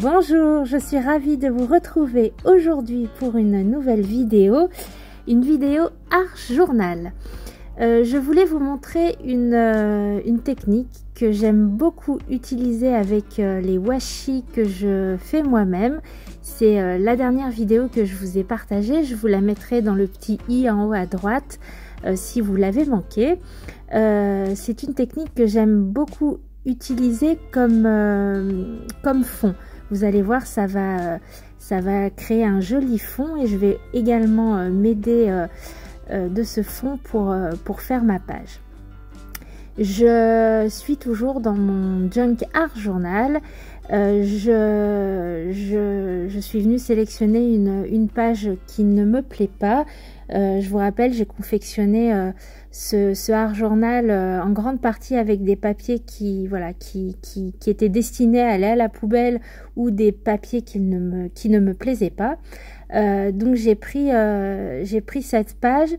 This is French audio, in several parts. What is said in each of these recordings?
Bonjour, je suis ravie de vous retrouver aujourd'hui pour une nouvelle vidéo, art journal. Je voulais vous montrer une technique que j'aime beaucoup utiliser avec les washi que je fais moi-même. C'est la dernière vidéo que je vous ai partagée, je vous la mettrai dans le petit i en haut à droite si vous l'avez manqué. C'est une technique que j'aime beaucoup utiliser comme fond. Vous allez voir, ça va créer un joli fond et je vais également m'aider de ce fond pour faire ma page. Je suis toujours dans mon Junk Art Journal. Je suis venue sélectionner une page qui ne me plaît pas. Je vous rappelle, j'ai confectionné ce art journal en grande partie avec des papiers qui étaient destinés à aller à la poubelle ou des papiers qui ne me plaisaient pas. Donc j'ai pris cette page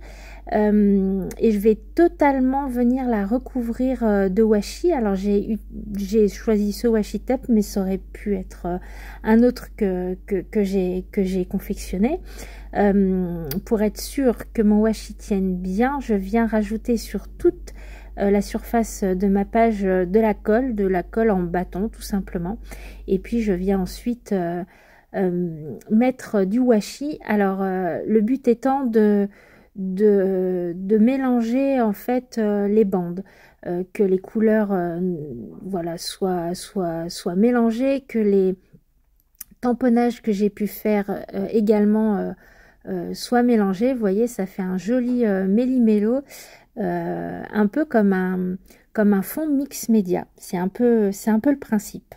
et je vais totalement venir la recouvrir de washi. Alors j'ai choisi ce washi tape, mais ça aurait pu être un autre que j'ai confectionné. Pour être sûr que mon washi tienne bien, je viens rajouter sur toute la surface de ma page de la colle en bâton tout simplement, et puis je viens ensuite mettre du washi. Alors le but étant de mélanger en fait les bandes, que les couleurs soient mélangées, que les tamponnages que j'ai pu faire également soient mélangés. Vous voyez, ça fait un joli méli-mélo, un peu comme un fond mix média. C'est un peu le principe.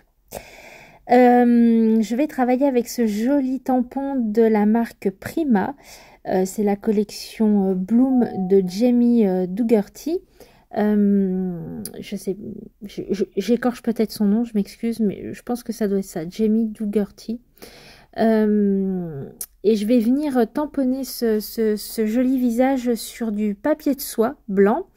Je vais travailler avec ce joli tampon de la marque Prima. C'est la collection Bloom de Jamie Dougherty. Je sais, j'écorche peut-être son nom, je m'excuse, mais je pense que ça doit être ça, Jamie Dougherty. Et je vais venir tamponner ce joli visage sur du papier de soie blanc.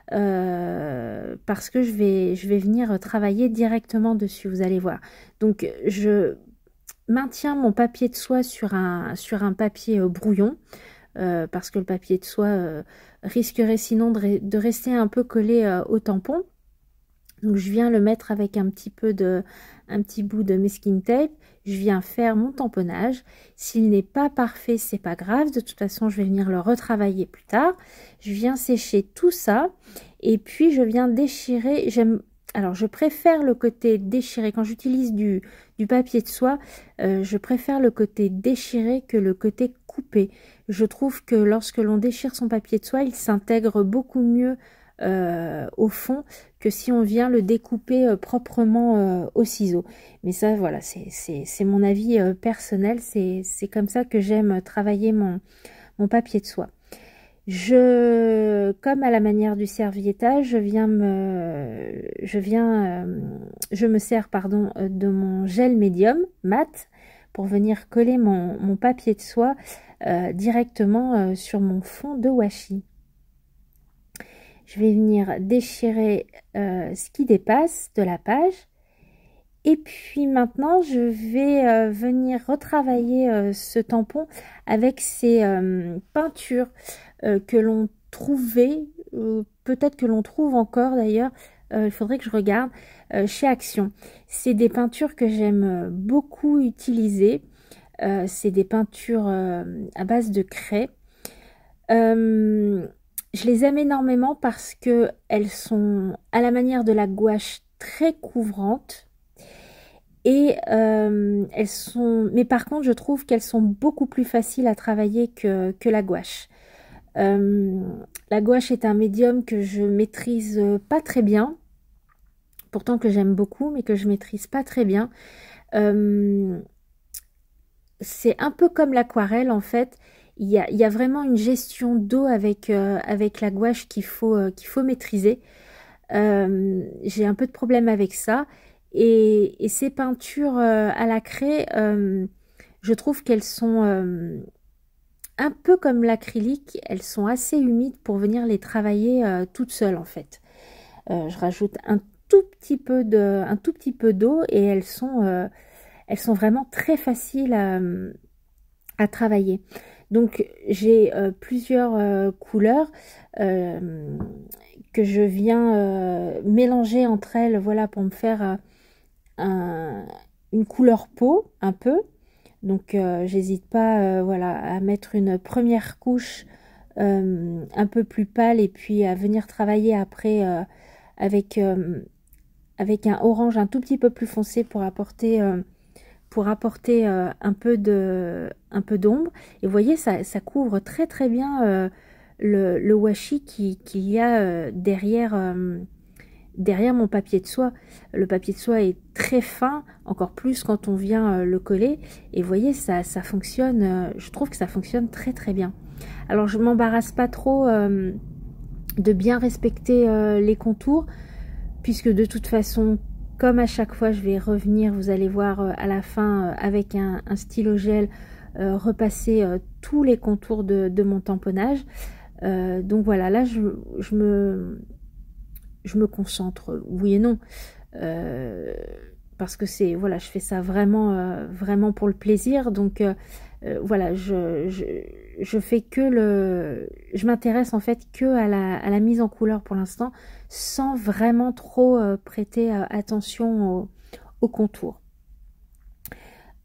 Parce que je vais venir travailler directement dessus, vous allez voir. Donc je maintiens mon papier de soie sur un papier brouillon, parce que le papier de soie risquerait sinon de rester un peu collé au tampon. Donc je viens le mettre avec un petit bout de masking tape. Je viens faire mon tamponnage. S'il n'est pas parfait, c'est pas grave. De toute façon, je vais venir le retravailler plus tard. Je viens sécher tout ça et puis je viens déchirer. Alors je préfère le côté déchiré. Quand j'utilise du papier de soie, je préfère le côté déchiré que le côté coupé. Je trouve que lorsque l'on déchire son papier de soie, il s'intègre beaucoup mieux au fond que si on vient le découper proprement au ciseau. Mais ça, voilà, c'est mon avis personnel. C'est comme ça que j'aime travailler mon papier de soie. Comme à la manière du serviettage, je me sers de mon gel médium mat pour venir coller mon papier de soie directement sur mon fond de washi. Je vais venir déchirer ce qui dépasse de la page. Et puis maintenant, je vais venir retravailler ce tampon avec ces peintures que l'on trouvait, peut-être que l'on trouve encore d'ailleurs, il faudrait que je regarde, chez Action. C'est des peintures que j'aime beaucoup utiliser. C'est des peintures à base de craie. Je les aime énormément parce que elles sont à la manière de la gouache très couvrantes et mais par contre je trouve qu'elles sont beaucoup plus faciles à travailler que la gouache. La gouache est un médium que je maîtrise pas très bien, pourtant que j'aime beaucoup, mais que je maîtrise pas très bien. C'est un peu comme l'aquarelle en fait. Il y a vraiment une gestion d'eau avec la gouache qu'il faut maîtriser. J'ai un peu de problème avec ça. Et ces peintures à la craie, je trouve qu'elles sont un peu comme l'acrylique. Elles sont assez humides pour venir les travailler toutes seules en fait. Je rajoute un tout petit peu d'eau et elles sont elles sont vraiment très faciles à travailler. Donc j'ai plusieurs couleurs que je viens mélanger entre elles, voilà, pour me faire une couleur peau un peu. Donc j'hésite pas voilà, à mettre une première couche un peu plus pâle et puis à venir travailler après avec, avec un orange un tout petit peu plus foncé pour apporter un peu d'ombre. Et vous voyez, ça couvre très très bien le washi qu'il y a derrière mon papier de soie. Le papier de soie est très fin, encore plus quand on vient le coller. Et vous voyez, ça fonctionne, je trouve que ça fonctionne très très bien. Alors je m'embarrasse pas trop de bien respecter les contours, puisque de toute façon, comme à chaque fois, je vais revenir, vous allez voir à la fin avec un stylo gel, repasser tous les contours de mon tamponnage. Donc voilà, là je me concentre, oui et non, parce que c'est, voilà, je fais ça vraiment, vraiment pour le plaisir. Donc voilà, je fais que je m'intéresse en fait que à la mise en couleur pour l'instant, sans vraiment trop prêter attention au contour.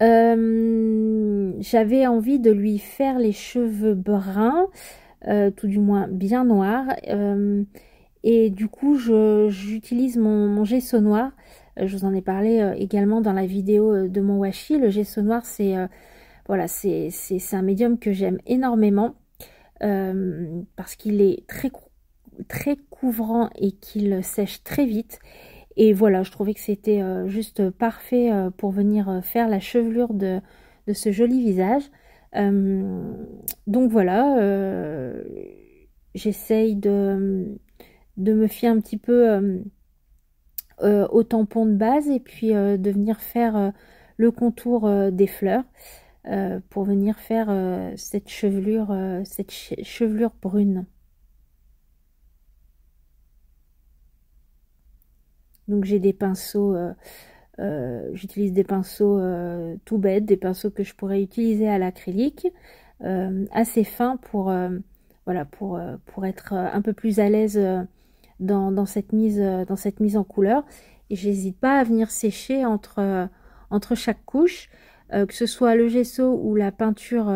J'avais envie de lui faire les cheveux bruns, tout du moins bien noirs, et du coup j'utilise mon gesso noir. Je vous en ai parlé également dans la vidéo de mon washi. Le gesso noir, c'est voilà, c'est un médium que j'aime énormément parce qu'il est très couvrant et qu'il sèche très vite. Et voilà, je trouvais que c'était juste parfait pour venir faire la chevelure de ce joli visage. Donc voilà, j'essaye de me fier un petit peu au tampon de base et puis de venir faire le contour des fleurs pour venir faire cette chevelure brune. Donc j'ai des pinceaux, j'utilise des pinceaux tout bêtes, des pinceaux que je pourrais utiliser à l'acrylique, assez fins pour, voilà, pour être un peu plus à l'aise dans cette mise en couleur. Et j'hésite pas à venir sécher entre chaque couche, que ce soit le gesso ou la peinture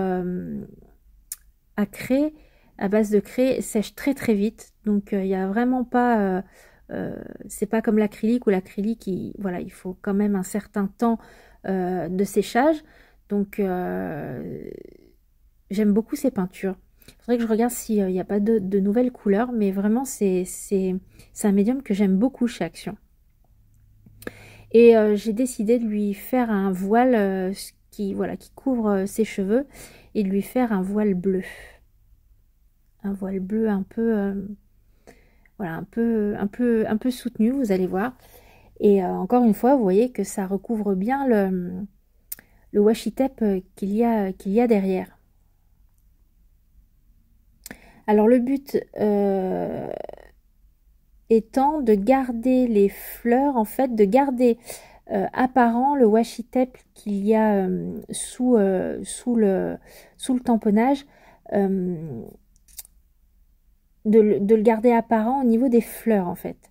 à craie, à base de craie, sèche très très vite. Donc il n'y a vraiment pas... c'est pas comme l'acrylique, où l'acrylique, voilà, il faut quand même un certain temps de séchage. Donc j'aime beaucoup ces peintures. Il faudrait que je regarde s'il n'y a pas de nouvelles couleurs, mais vraiment c'est un médium que j'aime beaucoup chez Action. Et j'ai décidé de lui faire un voile voilà, qui couvre ses cheveux, et de lui faire un voile bleu. Un voile bleu un peu... voilà, un peu soutenu, vous allez voir. Et encore une fois, vous voyez que ça recouvre bien le washi tape qu'il y a derrière. Alors le but étant de garder les fleurs, en fait, de garder apparent le washi tape qu'il y a sous le tamponnage, de le garder apparent au niveau des fleurs, en fait.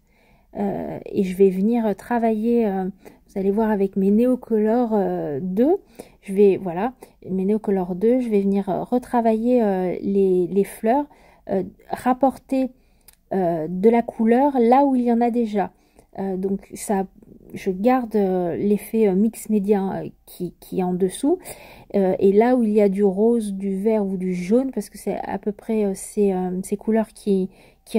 Et je vais venir travailler, vous allez voir, avec mes Neocolor 2, je vais, voilà, mes Neocolor 2, je vais venir retravailler les fleurs, rapporter de la couleur là où il y en a déjà. Donc ça, je garde l'effet mix média qui est en dessous, et là où il y a du rose, du vert ou du jaune, parce que c'est à peu près ces couleurs qui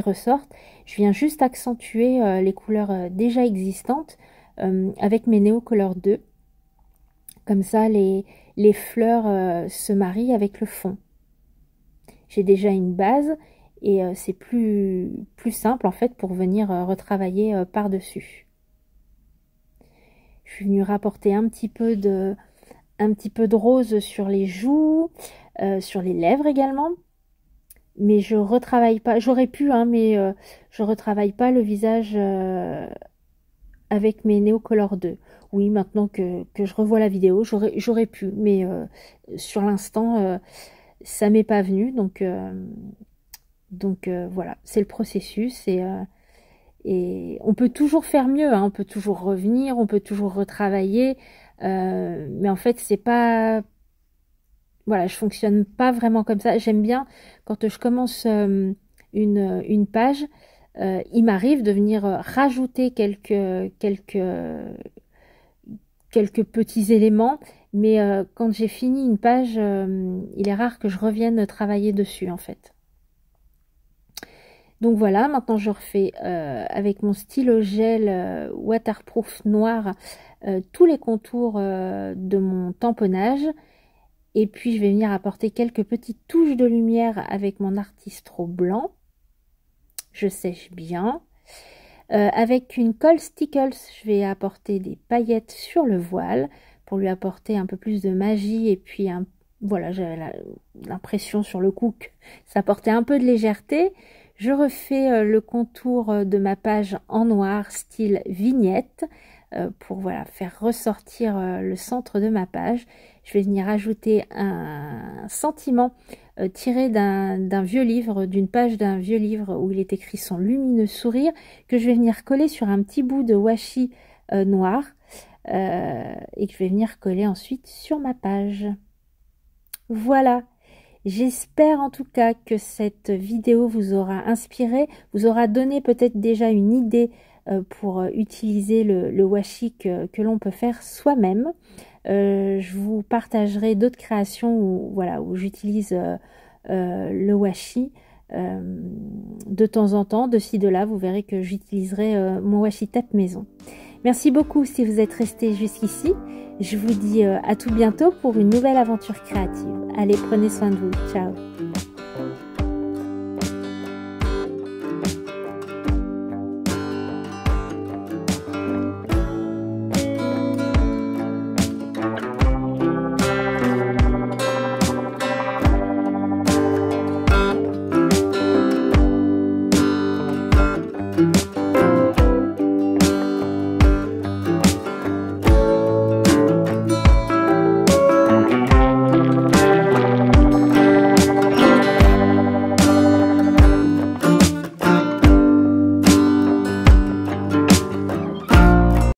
ressortent, je viens juste accentuer les couleurs déjà existantes avec mes Neocolor 2. Comme ça, les fleurs se marient avec le fond. J'ai déjà une base, et c'est plus simple en fait pour venir retravailler par-dessus. Je suis venue rapporter un petit peu de rose sur les joues, sur les lèvres également. Mais je retravaille pas, j'aurais pu, hein, mais je retravaille pas le visage avec mes Neocolor 2. Oui, maintenant que je revois la vidéo, j'aurais pu, mais sur l'instant, ça m'est pas venu, donc voilà, c'est le processus et on peut toujours faire mieux, hein, on peut toujours revenir, on peut toujours retravailler, mais en fait, c'est pas... Voilà, je fonctionne pas vraiment comme ça. J'aime bien quand je commence une page, il m'arrive de venir rajouter quelques petits éléments, mais quand j'ai fini une page, il est rare que je revienne travailler dessus en fait. Donc voilà, maintenant je refais avec mon stylo gel waterproof noir tous les contours de mon tamponnage. Et puis je vais venir apporter quelques petites touches de lumière avec mon Artistro blanc. Je sèche bien. Avec une colle Stickles, je vais apporter des paillettes sur le voile pour lui apporter un peu plus de magie. Et puis voilà, j'avais l'impression sur le coup que ça apportait un peu de légèreté. Je refais le contour de ma page en noir style vignette pour voilà, faire ressortir le centre de ma page. Je vais venir ajouter un sentiment tiré d'un vieux livre, d'une page d'un vieux livre où il est écrit son lumineux sourire, que je vais venir coller sur un petit bout de washi noir et que je vais venir coller ensuite sur ma page. Voilà. J'espère en tout cas que cette vidéo vous aura inspiré, vous aura donné peut-être déjà une idée pour utiliser le washi que l'on peut faire soi-même. Je vous partagerai d'autres créations où j'utilise le washi de temps en temps, de ci de là. Vous verrez que j'utiliserai mon washi tape maison. Merci beaucoup si vous êtes resté jusqu'ici. Je vous dis à tout bientôt pour une nouvelle aventure créative. Allez, prenez soin de vous. Ciao.